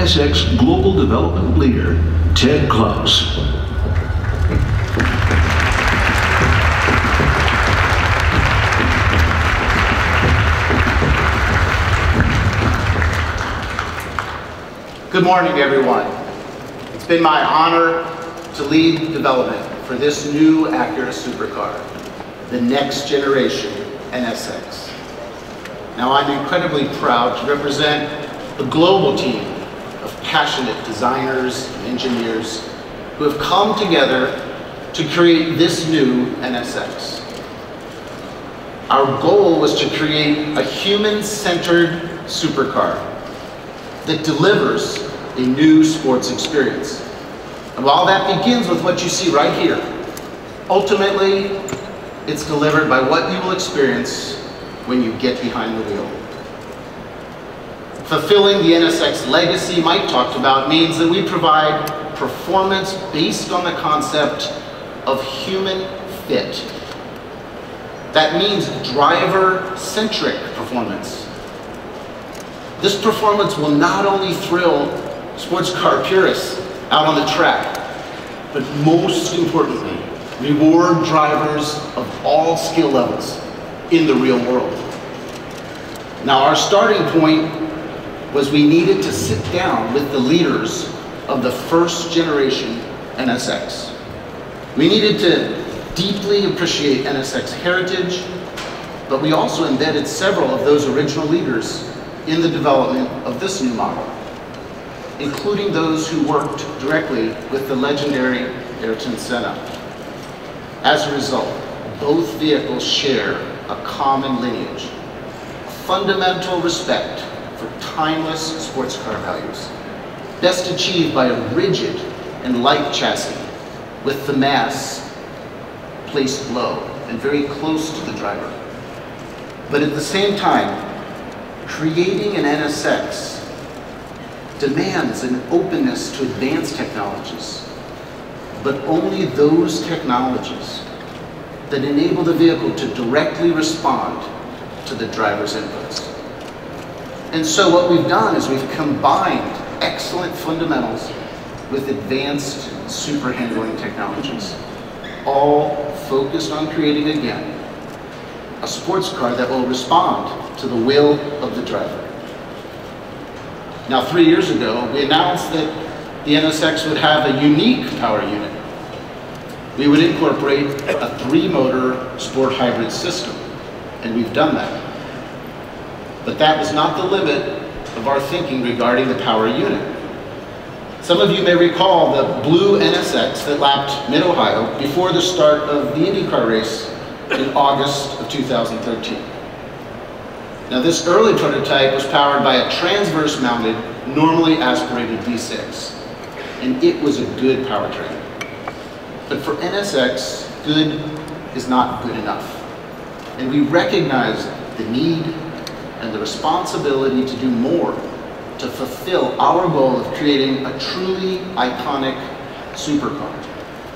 NSX Global Development Leader, Ted Klaus. Good morning, everyone. It's been my honor to lead development for this new Acura Supercar, the next generation NSX. Now, I'm incredibly proud to represent a global team of passionate designers and engineers who have come together to create this new NSX. Our goal was to create a human-centered supercar that delivers a new sports experience. And while that begins with what you see right here, ultimately, it's delivered by what you will experience when you get behind the wheel. Fulfilling the NSX legacy Mike talked about means that we provide performance based on the concept of human fit. That means driver-centric performance. This performance will not only thrill sports car purists out on the track, but most importantly, reward drivers of all skill levels in the real world. Now, our starting point was we needed to sit down with the leaders of the first generation NSX. We needed to deeply appreciate NSX heritage, but we also embedded several of those original leaders in the development of this new model, including those who worked directly with the legendary Ayrton Senna. As a result, both vehicles share a common lineage, a fundamental respect for timeless sports car values, best achieved by a rigid and light chassis with the mass placed low and very close to the driver. But at the same time, creating an NSX demands an openness to advanced technologies, but only those technologies that enable the vehicle to directly respond to the driver's inputs. And so what we've done is we've combined excellent fundamentals with advanced super handling technologies, all focused on creating, again, a sports car that will respond to the will of the driver. Now, 3 years ago, we announced that the NSX would have a unique power unit. We would incorporate a 3-motor sport hybrid system, and we've done that. But that was not the limit of our thinking regarding the power unit. Some of you may recall the blue NSX that lapped Mid-Ohio before the start of the IndyCar race in August of 2013. Now, this early prototype was powered by a transverse-mounted, normally aspirated V6, and it was a good powertrain. But for NSX, good is not good enough. And we recognize the need and the responsibility to do more to fulfill our goal of creating a truly iconic supercar.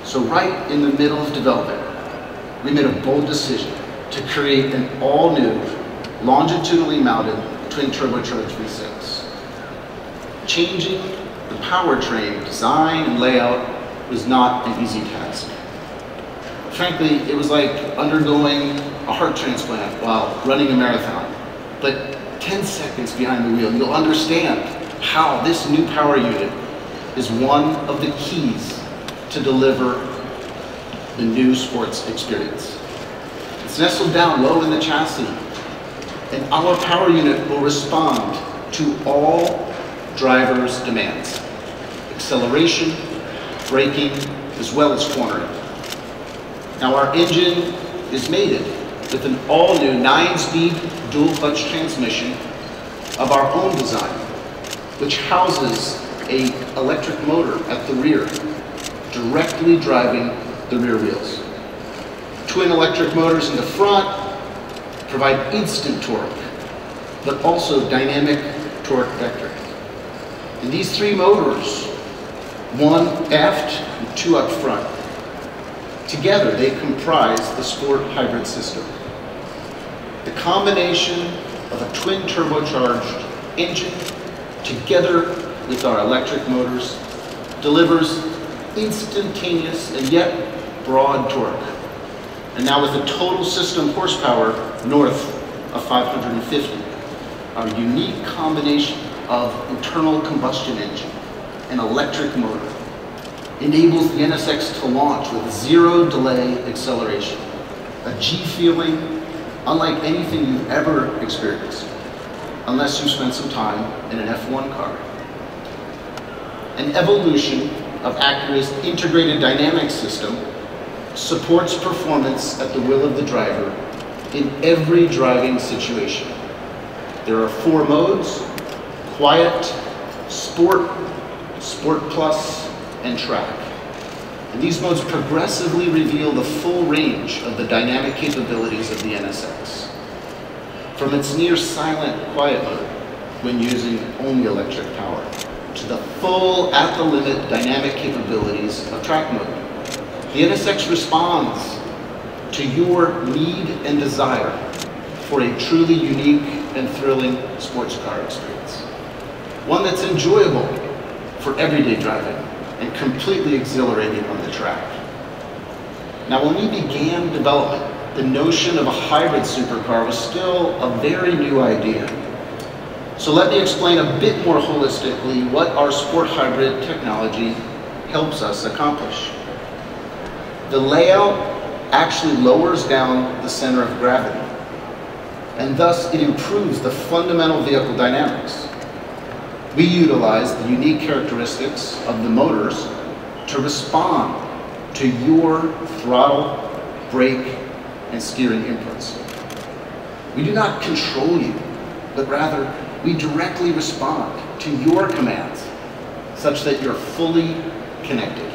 So right in the middle of development, we made a bold decision to create an all-new, longitudinally mounted twin turbocharged V6. Changing the powertrain design and layout was not an easy task. Frankly, it was like undergoing a heart transplant while running a marathon. But 10 seconds behind the wheel, you'll understand how this new power unit is one of the keys to deliver the new sports experience. It's nestled down low in the chassis, and our power unit will respond to all drivers' demands: acceleration, braking, as well as cornering. Now, our engine is mated with an all-new 9-speed dual-clutch transmission of our own design, which houses an electric motor at the rear, directly driving the rear wheels. Twin electric motors in the front provide instant torque, but also dynamic torque vector. And these 3 motors, 1 aft and 2 up front, together they comprise the sport hybrid system. The combination of a twin turbocharged engine together with our electric motors, delivers instantaneous and yet broad torque. And now with a total system horsepower north of 550, our unique combination of internal combustion engine and electric motor enables the NSX to launch with zero delay acceleration, a G feeling unlike anything you've ever experienced, unless you spent some time in an F1 car. An evolution of Acura's integrated dynamic system supports performance at the will of the driver in every driving situation. There are 4 modes: Quiet, Sport, Sport Plus, and Track. And these modes progressively reveal the full range of the dynamic capabilities of the NSX. From its near silent quiet mode, when using only electric power, to the full at-the-limit dynamic capabilities of track mode. The NSX responds to your need and desire for a truly unique and thrilling sports car experience. One that's enjoyable for everyday driving and completely exhilarating on the track. Now, when we began development, the notion of a hybrid supercar was still a very new idea. So let me explain a bit more holistically what our sport hybrid technology helps us accomplish. The layout actually lowers down the center of gravity, and thus it improves the fundamental vehicle dynamics. We utilize the unique characteristics of the motors to respond to your throttle, brake, and steering inputs. We do not control you, but rather we directly respond to your commands such that you're fully connected.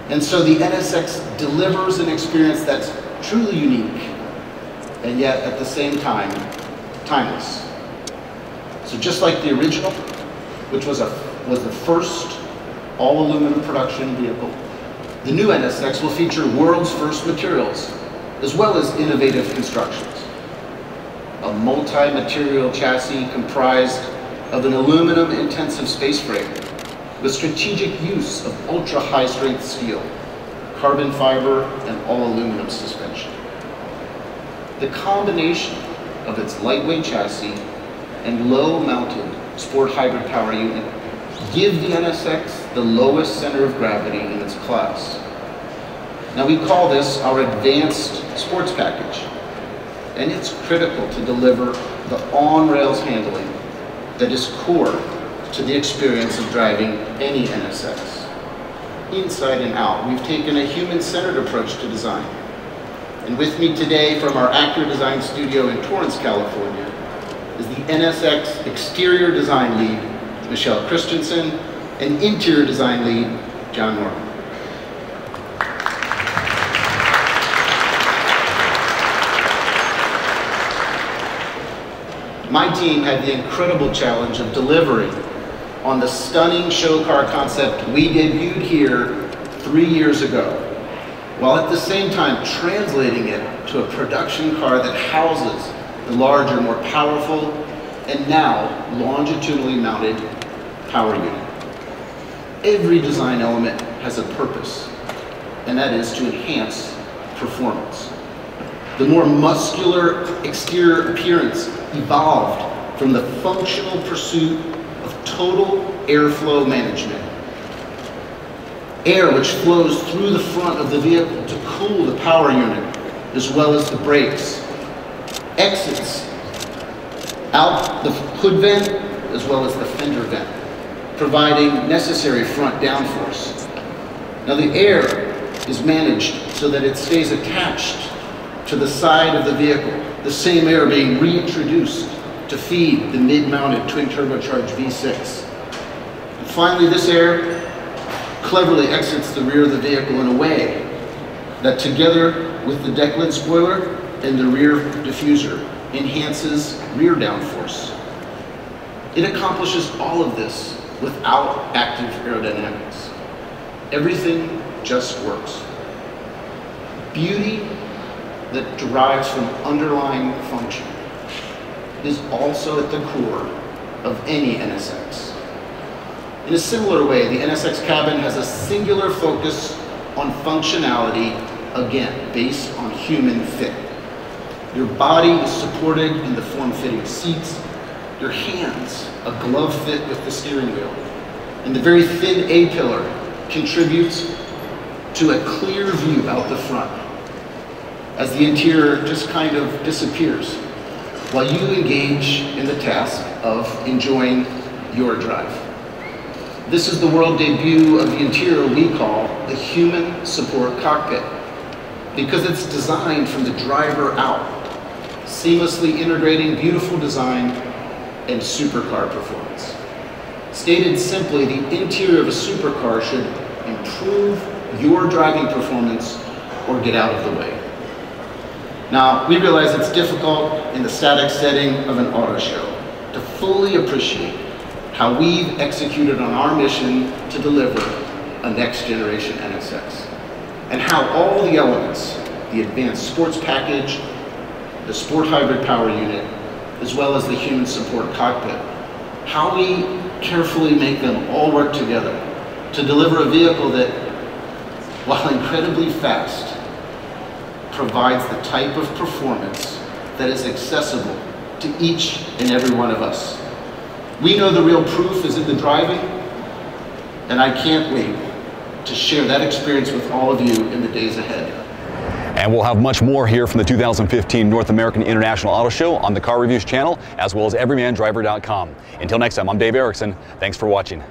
And so the NSX delivers an experience that's truly unique and yet at the same time timeless. So just like the original, which was the first all-aluminum production vehicle, the new NSX will feature world's first materials, as well as innovative constructions. A multi-material chassis comprised of an aluminum-intensive space frame with strategic use of ultra-high-strength steel, carbon fiber, and all-aluminum suspension. The combination of its lightweight chassis and low-mounted sport hybrid power unit give the NSX the lowest center of gravity in its class. Now we call this our advanced sports package, and it's critical to deliver the on-rails handling that is core to the experience of driving any NSX. Inside and out, we've taken a human-centered approach to design. And with me today from our Acura design studio in Torrance, California, is the NSX exterior design lead, Michelle Christensen, and interior design lead, John Norman. My team had the incredible challenge of delivering on the stunning show car concept we debuted here 3 years ago, while at the same time translating it to a production car that houses the larger, more powerful, and now longitudinally mounted power unit. Every design element has a purpose, and that is to enhance performance. The more muscular exterior appearance evolved from the functional pursuit of total airflow management. Air which flows through the front of the vehicle to cool the power unit, as well as the brakes. Exits out the hood vent, as well as the fender vent, providing necessary front downforce. Now the air is managed so that it stays attached to the side of the vehicle, the same air being reintroduced to feed the mid-mounted twin-turbocharged V6. And finally, this air cleverly exits the rear of the vehicle in a way that, together with the deck lid spoiler and the rear diffuser, enhances rear downforce. It accomplishes all of this without active aerodynamics. Everything just works. Beauty that derives from underlying function is also at the core of any NSX. In a similar way, the NSX cabin has a singular focus on functionality, again, based on human fit. Your body is supported in the form-fitting seats, your hands, a glove fit with the steering wheel, and the very thin A-pillar contributes to a clear view out the front as the interior just kind of disappears while you engage in the task of enjoying your drive. This is the world debut of the interior we call the Human Support Cockpit, because it's designed from the driver out, seamlessly integrating beautiful design and supercar performance. Stated simply, the interior of a supercar should improve your driving performance or get out of the way. Now, we realize it's difficult in the static setting of an auto show to fully appreciate how we've executed on our mission to deliver a next generation NSX, and how all the elements, the advanced sports package, the sport hybrid power unit, as well as the human support cockpit, how we carefully make them all work together to deliver a vehicle that, while incredibly fast, provides the type of performance that is accessible to each and every one of us. We know the real proof is in the driving, and I can't wait to share that experience with all of you in the days ahead. And we'll have much more here from the 2015 North American International Auto Show on the Car Reviews channel, as well as everymandriver.com. Until next time, I'm Dave Erickson. Thanks for watching.